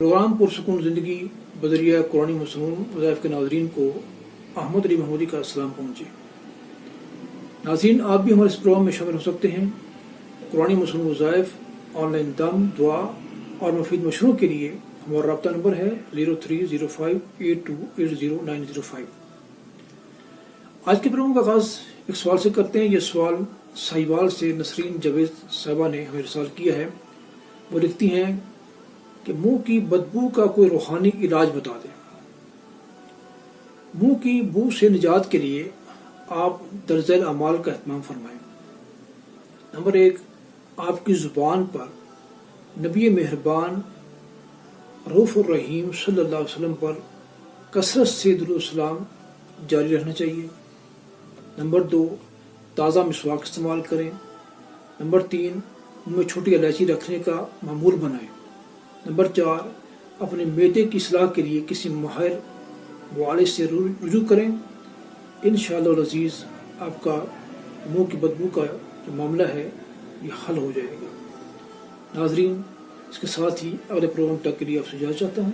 Programme पुरसकून ज़िंदगी बदरिया कुरानी मसनून वज़ाइफ के नाज़रीन को अहमद अली महमूदी का सलाम पहुँचे। नाज़रीन, आप भी हमारे इस प्रोग्राम में शामिल हो सकते हैं। कुरानी मसनून वज़ाइफ, ऑनलाइन दम, दुआ और मुफीद मशरों के लिए हमारा रब्ता नंबर है 030582800905। आज के प्रोग्राम का आगाज़ एक सवाल से करते हैं। ये सवाल साहिवाल से नसरीन जवेद साहबा ने हमें इरसाल किया है। वो लिखती हैं कि मुंह की बदबू का कोई रूहानी इलाज बता दें। मुंह की बू से निजात के लिए आप दर्जल अमाल का एहतमाम फरमाएं। नंबर 1, आपकी ज़ुबान पर नबी मेहरबान रऊफ़ुर रहीम सल्लल्लाहु अलैहि वसल्लम पर कसरत से दुरूद सलाम जारी रहना चाहिए। नंबर 2, ताज़ा मिसवाक इस्तेमाल करें। नंबर 3, मुंह में छोटी इलायची रखने का मामूल बनाएं। नंबर 4, अपने मैदे की इस्लाह के लिए किसी माहिर मुआलिज से रुजू करें। इंशाअल्लाह अज़ीज़ आपका मुंह की बदबू का जो मामला है ये हल हो जाएगा। नाज़रीन, इसके साथ ही अगले प्रोग्राम तक के लिए आपसे इजाज़त चाहता हूँ।